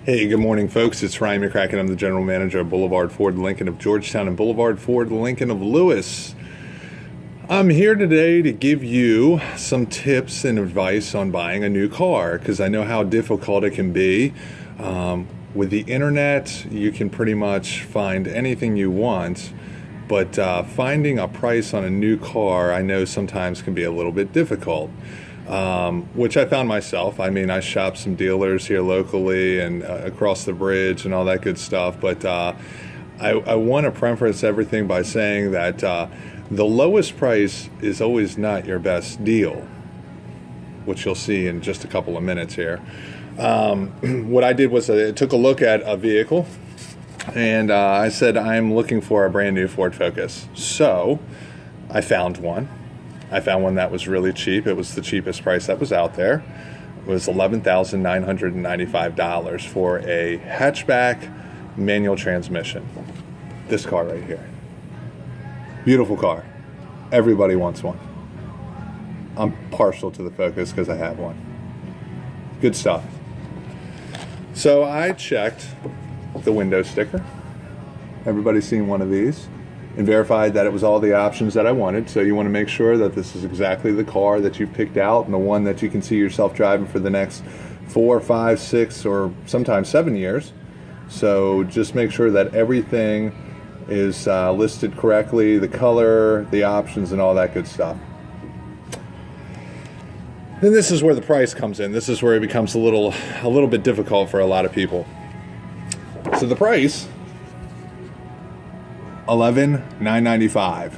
Hey, good morning, folks. It's Ryan McCracken. I'm the general manager of Boulevard Ford Lincoln of Georgetown and Boulevard Ford Lincoln of Lewis. I'm here today to give you some tips and advice on buying a new car because I know how difficult it can be. With the internet, you can pretty much find anything you want, but finding a price on a new car, I know sometimes can be a little bit difficult. Which I found myself. I mean, I shopped some dealers here locally and across the bridge and all that good stuff. But I want to preface everything by saying that the lowest price is always not your best deal, which you'll see in just a couple of minutes here. What I did was I took a look at a vehicle and I said, I'm looking for a brand new Ford Focus. So I found one. I found one that was really cheap. It was the cheapest price that was out there. It was $11,995 for a hatchback manual transmission. This car right here. Beautiful car. Everybody wants one. I'm partial to the Focus because I have one. Good stuff. So I checked the window sticker. Everybody's seen one of these. And verified that it was all the options that I wanted. So you want to make sure that this is exactly the car that you've picked out and the one that you can see yourself driving for the next 4, 5, 6, or sometimes 7 years. So just make sure that everything is listed correctly, the color, the options, and all that good stuff. Then this is where the price comes in. This is where it becomes a little bit difficult for a lot of people. So the price, $11,995.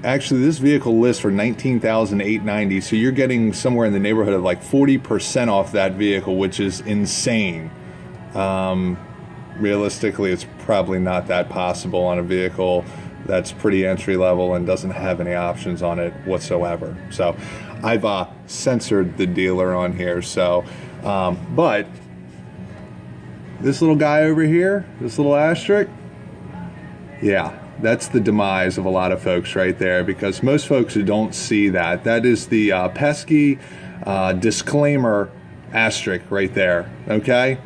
Actually, this vehicle lists for $19,890, so you're getting somewhere in the neighborhood of like 40% off that vehicle, which is insane. Realistically, it's probably not that possible on a vehicle that's pretty entry level and doesn't have any options on it whatsoever. So I've censored the dealer on here. So, but this little guy over here, this little asterisk, yeah, that's the demise of a lot of folks right there, because most folks who don't see that, that is the pesky disclaimer asterisk right there, okay?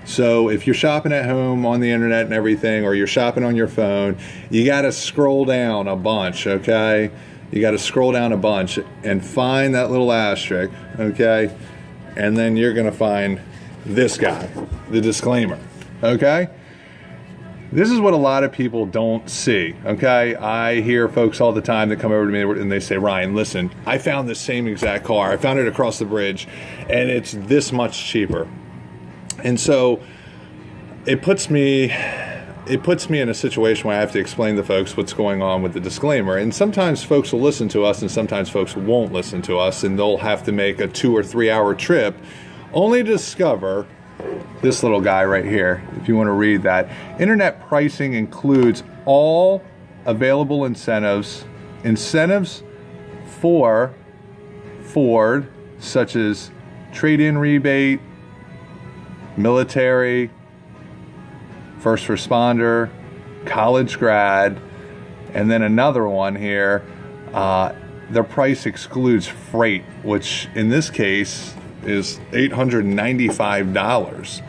So if you're shopping at home on the internet and everything, or you're shopping on your phone, you got to scroll down a bunch, okay? You got to scroll down a bunch and find that little asterisk, okay? And then you're going to find this guy, the disclaimer, okay? This is what a lot of people don't see, okay? I hear folks all the time that come over to me and they say, Ryan, listen, I found this same exact car. I found it across the bridge, and it's this much cheaper. And so it puts me in a situation where I have to explain to folks what's going on with the disclaimer. And sometimes folks will listen to us, and sometimes folks won't listen to us, and they'll have to make a 2 or 3 hour trip only to discover this little guy right here. If you want to read that, internet pricing includes all available incentives for Ford, such as trade-in rebate, military, first responder, college grad, and then another one here, the price excludes freight, which in this case is $895.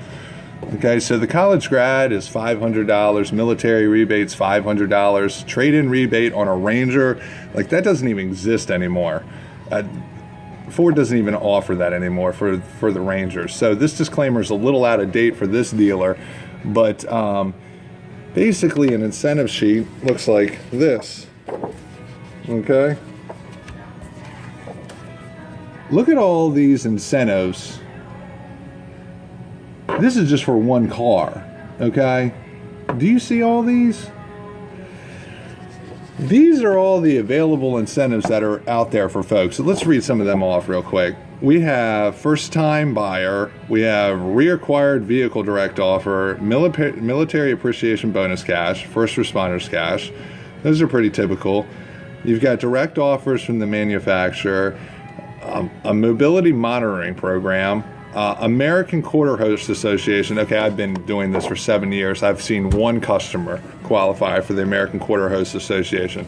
Okay, so the college grad is $500, military rebates $500, trade-in rebate on a Ranger, like that doesn't even exist anymore. Ford doesn't even offer that anymore for the Rangers. So this disclaimer is a little out of date for this dealer, but basically an incentive sheet looks like this. Okay. Look at all these incentives. This is just for one car, okay? Do you see all these? These are all the available incentives that are out there for folks. So let's read some of them off real quick. We have first-time buyer. We have reacquired vehicle direct offer, military appreciation bonus cash, first responders cash. Those are pretty typical. You've got direct offers from the manufacturer, a mobility monitoring program, American Quarter Host Association. Okay, I've been doing this for 7 years. I've seen one customer qualify for the American Quarter Host Association.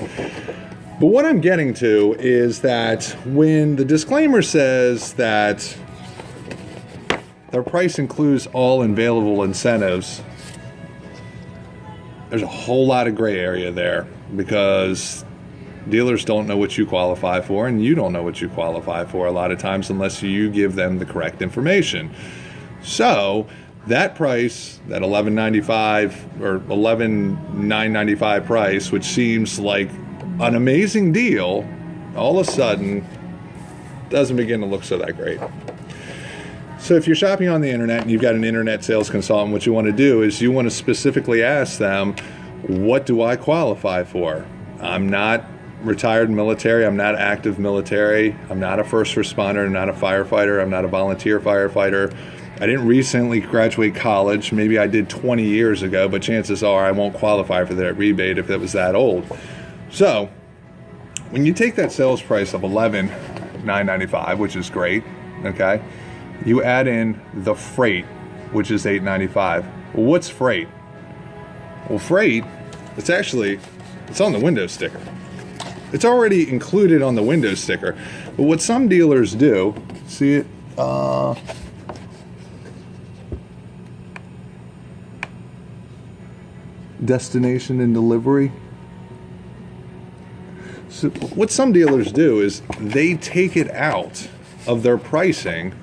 But what I'm getting to is that when the disclaimer says that their price includes all available incentives, there's a whole lot of gray area there because dealers don't know what you qualify for, and you don't know what you qualify for a lot of times unless you give them the correct information. So that price, that $11.95 or $11,995 price, which seems like an amazing deal, all of a sudden doesn't begin to look so that great. So if you're shopping on the internet and you've got an internet sales consultant, what you want to do is you want to specifically ask them, what do I qualify for? I'm not retired military, I'm not active military, I'm not a first responder, I'm not a firefighter, I'm not a volunteer firefighter. I didn't recently graduate college. Maybe I did 20 years ago, but chances are I won't qualify for that rebate if it was that old. So when you take that sales price of $11,995, which is great, okay, you add in the freight, which is $895. Well, what's freight? Well, freight, it's on the window sticker. It's already included on the window sticker. But what some dealers do, see it? Destination and delivery. So what some dealers do is they take it out of their pricing,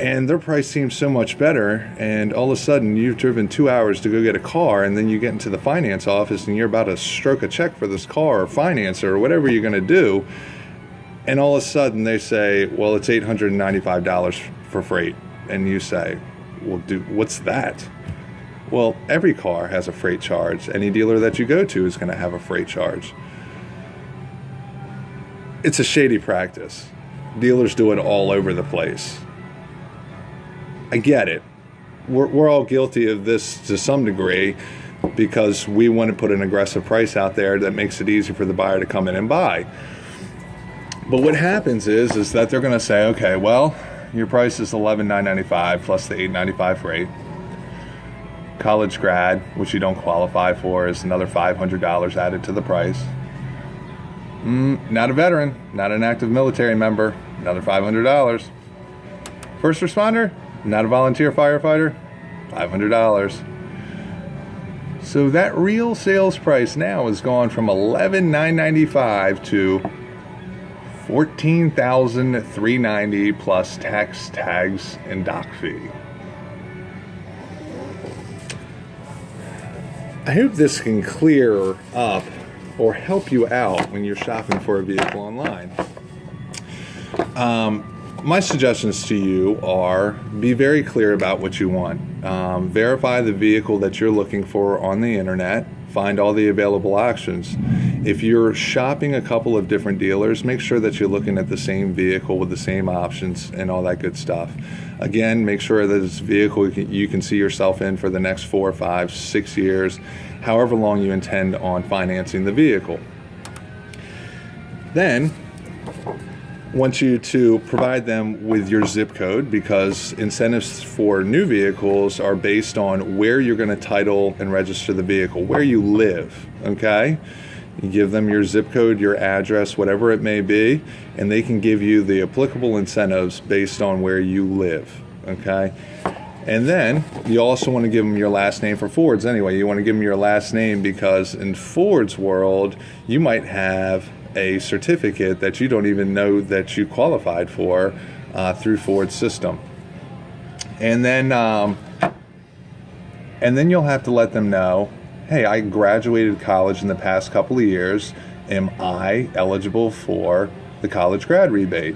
and their price seems so much better, and all of a sudden you've driven 2 hours to go get a car, and then you get into the finance office and you're about to stroke a check for this car or finance or whatever you're going to do, and all of a sudden they say, well, it's $895 for freight. And you say, well, dude, what's that? Well, every car has a freight charge. Any dealer that you go to is going to have a freight charge. It's a shady practice. Dealers do it all over the place. I get it. We're all guilty of this to some degree because we want to put an aggressive price out there that makes it easy for the buyer to come in and buy. But what happens is that they're going to say, okay, well, your price is $11,995 plus the $895 freight. College grad, which you don't qualify for, is another $500 added to the price. Not a veteran, not an active military member, another $500. First responder, not a volunteer firefighter, $500. So that real sales price now has gone from $11,995 to $14,390 plus tax, tags, and dock fee. I hope this can clear up or help you out when you're shopping for a vehicle online. My suggestions to you are be very clear about what you want. Verify the vehicle that you're looking for on the internet. Find all the available options. If you're shopping a couple of different dealers, make sure that you're looking at the same vehicle with the same options and all that good stuff. Again, make sure that this vehicle you can see yourself in for the next 4, 5, 6 years, however long you intend on financing the vehicle. Then, want you to provide them with your zip code because incentives for new vehicles are based on where you're going to title and register the vehicle, where you live, okay? You give them your zip code, your address, whatever it may be, and they can give you the applicable incentives based on where you live, okay? And then you also want to give them your last name for Fords anyway. You want to give them your last name because in Ford's world, you might have a certificate that you don't even know that you qualified for through Ford's system. And then you'll have to let them know, hey, I graduated college in the past couple of years. Am I eligible for the college grad rebate?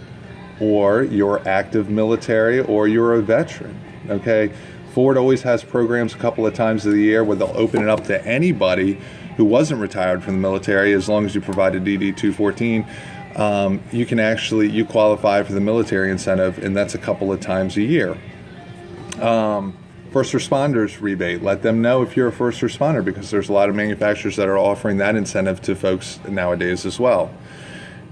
Or you're active military or you're a veteran, okay? Ford always has programs a couple of times of the year where they'll open it up to anybody who wasn't retired from the military as long as you provide a DD-214. You qualify for the military incentive, and that's a couple of times a year. First responders rebate. Let them know if you're a first responder because there's a lot of manufacturers that are offering that incentive to folks nowadays as well.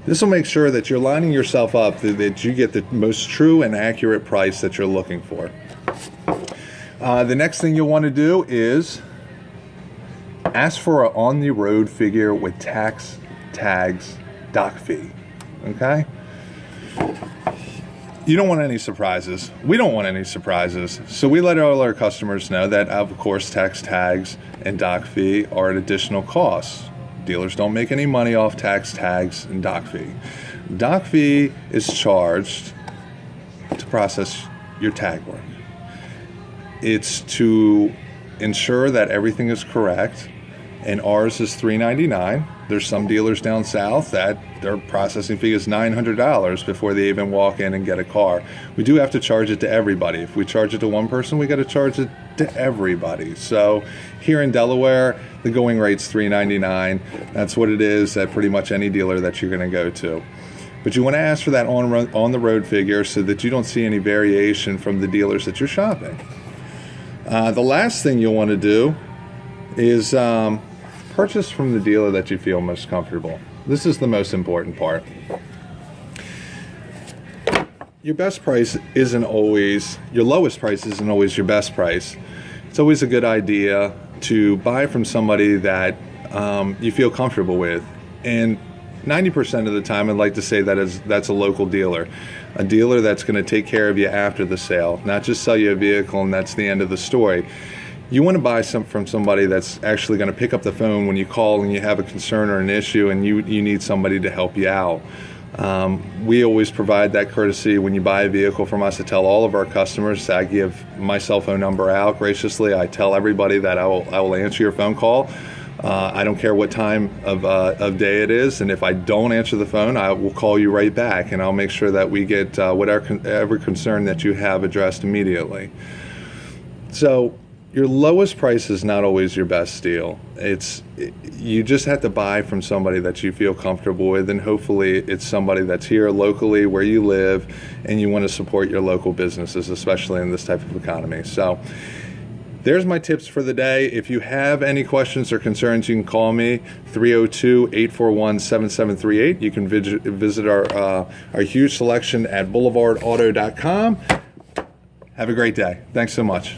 This will make sure that you're lining yourself up that you get the most true and accurate price that you're looking for. The next thing you'll want to do is ask for an on-the-road figure with tax, tags, dock fee. Okay? You don't want any surprises. We don't want any surprises. So we let all our customers know that, of course, tax tags and doc fee are an additional cost. Dealers don't make any money off tax tags and doc fee. Doc fee is charged to process your tag work. It's to ensure that everything is correct, and ours is $399. There's some dealers down south that their processing fee is $900 before they even walk in and get a car. We do have to charge it to everybody. If we charge it to one person, we got to charge it to everybody. So here in Delaware, the going rate's $399. That's what it is at pretty much any dealer that you're going to go to. But you want to ask for that on the road figure so that you don't see any variation from the dealers that you're shopping. The last thing you'll want to do is purchase from the dealer that you feel most comfortable. This is the most important part. Your best price isn't always, your lowest price isn't always your best price. It's always a good idea to buy from somebody that you feel comfortable with. And 90% of the time, I'd like to say that's a local dealer. A dealer that's going to take care of you after the sale, not just sell you a vehicle and that's the end of the story. You want to buy from somebody that's actually going to pick up the phone when you call and you have a concern or an issue and you need somebody to help you out. We always provide that courtesy when you buy a vehicle from us. I tell all of our customers, I give my cell phone number out graciously. I tell everybody that I will answer your phone call. I don't care what time of day it is, and if I don't answer the phone, I will call you right back, and I'll make sure that we get whatever concern that you have addressed immediately. So your lowest price is not always your best deal. You just have to buy from somebody that you feel comfortable with, and hopefully it's somebody that's here locally where you live, and you want to support your local businesses, especially in this type of economy. So there's my tips for the day. If you have any questions or concerns, you can call me, 302-841-7738. You can visit our huge selection at boulevardauto.com. Have a great day. Thanks so much.